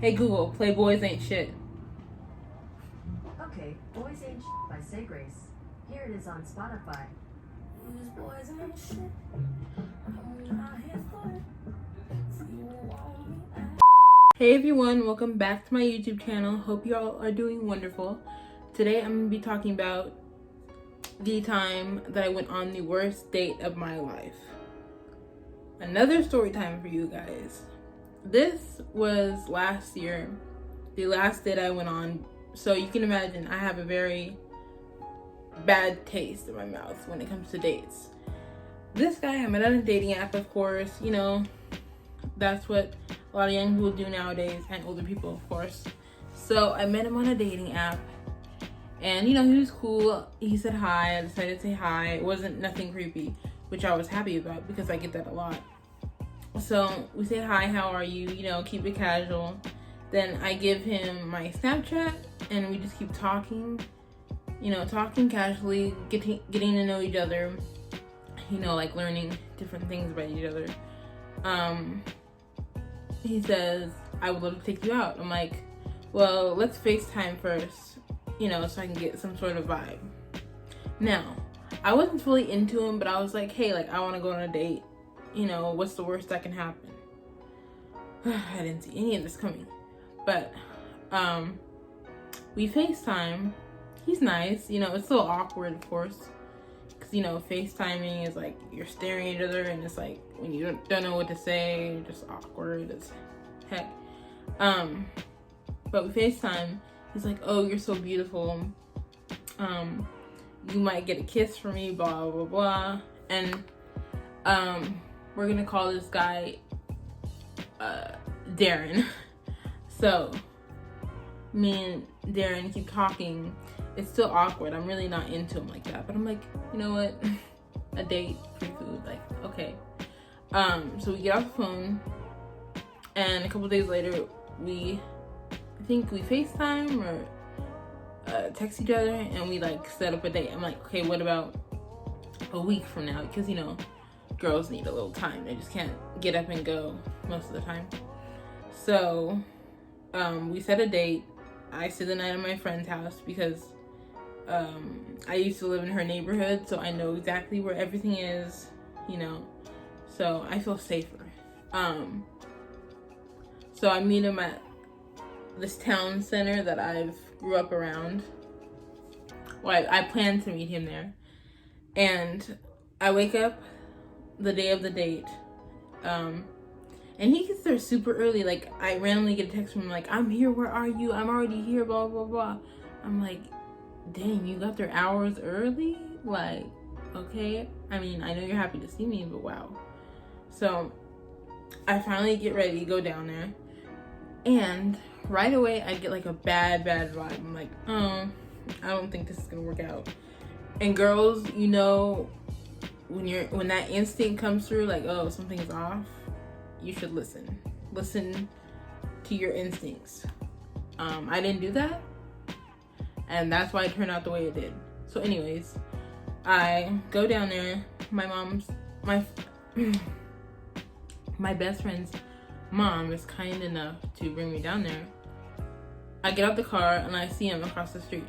Hey Google, play Boys Ain't Shit. Okay, Boys Ain't Shit by Say Grace. Here it is on Spotify. These boys ain't shit. I'm not here for it. If you want me, Hey everyone, welcome back to my YouTube channel. Hope you all are doing wonderful. Today I'm going to be talking about the time that I went on the worst date of my life. Another story time for you guys. This was last year, the last date I went on. So you can imagine I have a very bad taste in my mouth when it comes to dates. This guy I met on a dating app, of course. You know, that's what a lot of young people do nowadays, and older people, of course. So I met him on a dating app, and you know, he was cool. He said hi. I decided to say hi. It wasn't nothing creepy, which I was happy about because I get that a lot. So we say hi, how are you? You know, keep it casual. Then I give him my Snapchat, and we just keep talking. You know, talking casually, getting to know each other. You know, like learning different things about each other. He says, I would love to take you out. I'm like, well, let's FaceTime first, you know, so I can get some sort of vibe. Now, I wasn't fully into him, but I was like, hey, like, I want to go on a date. You know, what's the worst that can happen? I didn't see any of this coming. But, we FaceTime. He's nice. You know, it's a little awkward, of course. Because, you know, FaceTiming is like you're staring at each other, and it's like when you don't know what to say, you're just awkward as heck. But we FaceTime. He's like, oh, you're so beautiful. You might get a kiss from me, blah, blah, blah. And, we're going to call this guy, Darren. So, me and Darren keep talking. It's still awkward. I'm really not into him like that. But I'm like, you know what? A date, free food. Like, okay. So we get off the phone. And a couple days later, I think we FaceTime or text each other. And we, like, set up a date. I'm like, okay, what about a week from now? Because, you know, girls need a little time. They just can't get up and go most of the time. So, we set a date. I stayed the night at my friend's house because I used to live in her neighborhood, so I know exactly where everything is, you know, so I feel safer. So I meet him at this town center that I've grew up around. Well, I plan to meet him there. And I wake up the day of the date, and he gets there super early. Like, I randomly get a text from him, like, I'm here, where are you? I'm already here, blah, blah, blah. I'm like, dang, you got there hours early? Like, okay. I mean, I know you're happy to see me, but wow. So, I finally get ready to go down there. And right away, I get, like, a bad vibe. I'm like, oh, I don't think this is gonna work out. And girls, you know, when that instinct comes through, like, oh, something's off, you should listen to your instincts. I didn't do that, and that's why it turned out the way it did. So anyways, I go down there. My best friend's mom is kind enough to bring me down there. I get out the car and I see him across the street,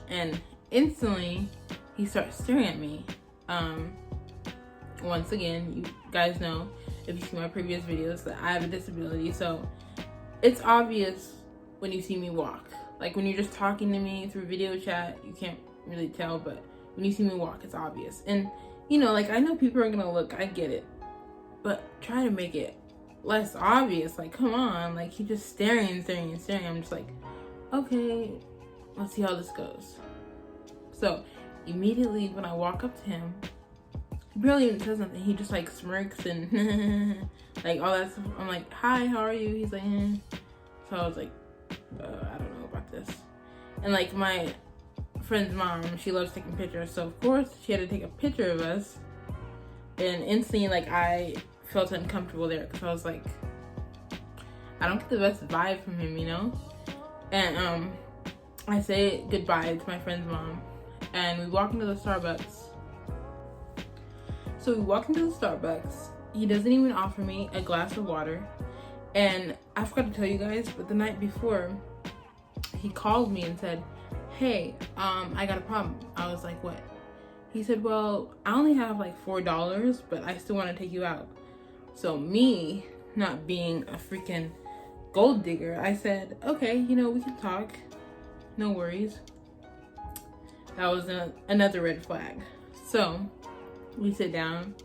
and instantly he starts staring at me. Once again, you guys know, if you see my previous videos, that I have a disability, so it's obvious when you see me walk. Like, when you're just talking to me through video chat, you can't really tell, but when you see me walk, it's obvious. And, you know, like, I know people are gonna look, I get it, but try to make it less obvious. Like, come on, like, he's just staring. I'm just like, okay, let's see how this goes. So immediately when I walk up to him, he barely even says nothing. He just like smirks and like all that stuff. I'm like, hi, how are you? He's like, eh. So I was like, I don't know about this. And like, my friend's mom, she loves taking pictures, so of course she had to take a picture of us. And instantly, like, I felt uncomfortable there because I was like, I don't get the best vibe from him, you know? And I say goodbye to my friend's mom, and we walk into the Starbucks. So we walk into the Starbucks. He doesn't even offer me a glass of water. And I forgot to tell you guys, but the night before, he called me and said, hey, I got a problem. I was like, what? He said, well, I only have like $4, but I still want to take you out. So me, not being a freaking gold digger, I said, okay, you know, we can talk. No worries. That was another red flag. So we sit down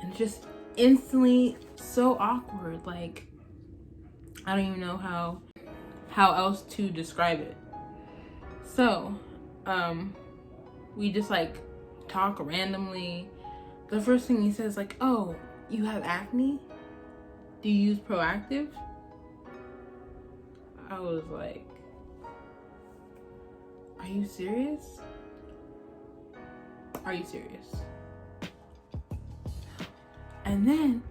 and just instantly so awkward. Like, I don't even know how else to describe it. So we just like talk randomly. The first thing he says, like, oh, you have acne? Do you use Proactive? I was like, are you serious? Are you serious? And then,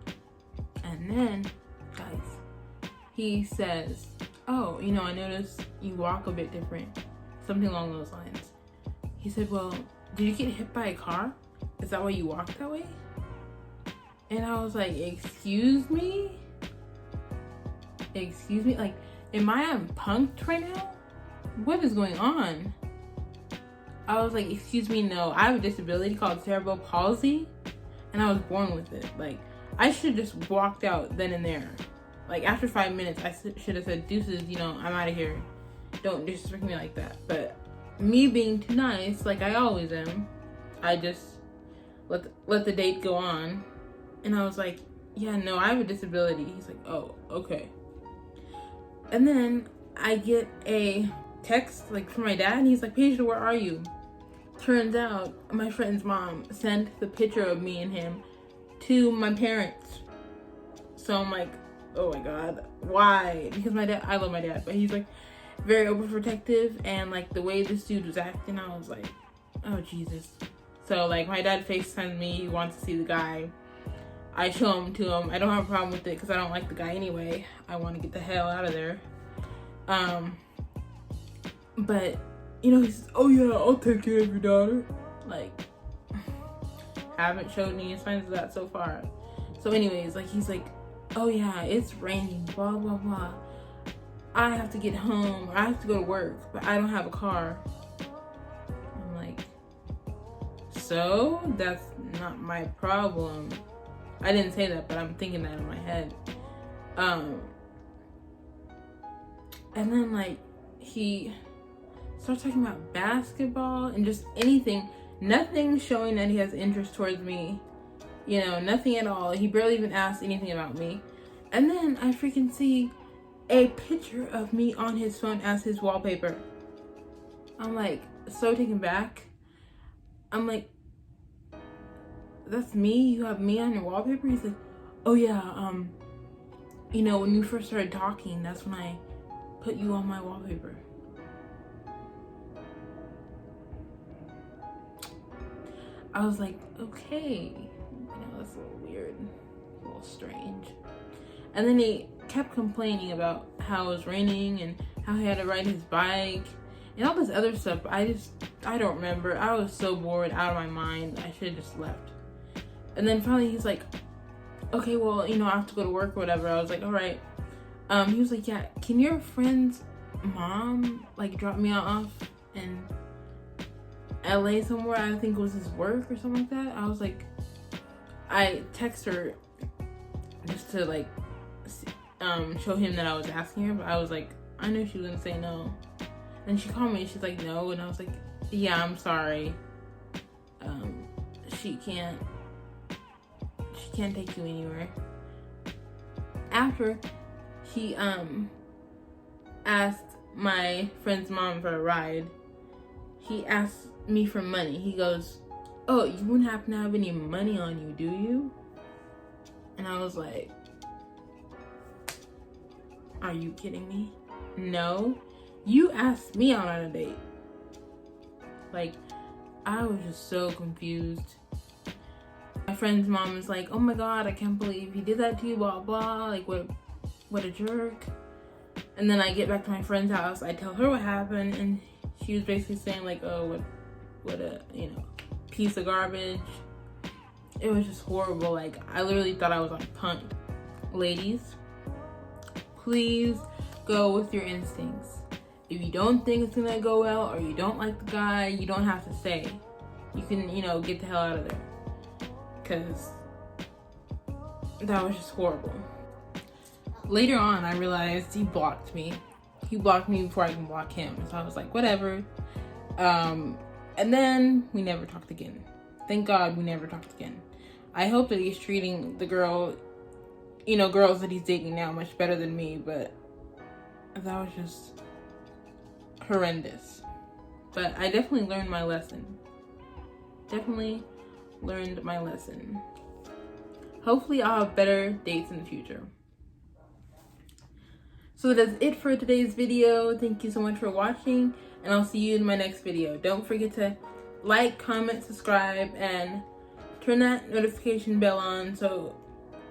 guys, he says, oh, you know, I noticed you walk a bit different. Something along those lines. He said, well, did you get hit by a car? Is that why you walk that way? And I was like, excuse me? Excuse me? Like, am I punked right now? What is going on? I was like, excuse me, no. I have a disability called cerebral palsy, and I was born with it. Like, I should have just walked out then and there. Like, after 5 minutes, I should have said, deuces, you know, I'm out of here. Don't disrespect me like that. But me being too nice, like I always am, I just let the date go on. And I was like, yeah, no, I have a disability. He's like, oh, okay. And then I get a text like from my dad, and he's like, Paige, where are you? Turns out my friend's mom sent the picture of me and him to my parents. So I'm like, oh my god, why? Because my dad, I love my dad, but he's like very overprotective, and like the way this dude was acting, I was like, oh Jesus. So like my dad FaceTimes me, he wants to see the guy. I show him to him. I don't have a problem with it because I don't like the guy anyway. I want to get the hell out of there. But you know, he says, oh yeah, I'll take care of your daughter. Like, haven't showed any signs of that so far. So anyways, like he's like, oh yeah, it's raining, blah blah blah. I have to get home, or I have to go to work, but I don't have a car. I'm like, so that's not my problem. I didn't say that, but I'm thinking that in my head. And then like he starts talking about basketball and just anything, nothing showing that he has interest towards me, you know, nothing at all. He barely even asked anything about me. And then I freaking see a picture of me on his phone as his wallpaper. I'm like so taken back. I'm like, that's me? You have me on your wallpaper? He's like, oh yeah, you know, when you first started talking, that's when I put you on my wallpaper. I was like, okay, you know, that's a little weird, a little strange. And then he kept complaining about how it was raining and how he had to ride his bike and all this other stuff. I don't remember. I was so bored, out of my mind. I should have just left. And then finally he's like, okay, well, you know, I have to go to work or whatever. I was like, all right. He was like, yeah, can your friend's mom like drop me off in LA somewhere? I think it was his work or something like that. I was like, I text her just to like show him that I was asking her, but I was like, I knew she was gonna say no. And she called me and she's like, no. And I was like, yeah, I'm sorry. She can't take you anywhere. After he asked my friend's mom for a ride, he asked me for money. He goes, oh, you wouldn't happen to have any money on you, do you? And I was like, are you kidding me? No, you asked me out on a date. Like, I was just so confused. My friend's mom is like, oh my god, I can't believe he did that to you, blah blah, like what a jerk. And then I get back to my friend's house, I tell her what happened, and she was basically saying like, oh, what a, you know, piece of garbage. It was just horrible. Like, I literally thought I was like punked. Ladies, please go with your instincts. If you don't think it's gonna go well, or you don't like the guy, you don't have to stay. You can, get the hell out of there. Because that was just horrible. Later on, I realized he blocked me. He blocked me before I can block him. So I was like, whatever. And then we never talked again. Thank God we never talked again. I hope that he's treating the girl, girls that he's dating now much better than me, but that was just horrendous. But I definitely learned my lesson. Hopefully I'll have better dates in the future. So that's it for today's video. Thank you so much for watching, and I'll see you in my next video. Don't forget to like, comment, subscribe, and turn that notification bell on so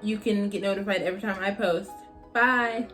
you can get notified every time I post. Bye!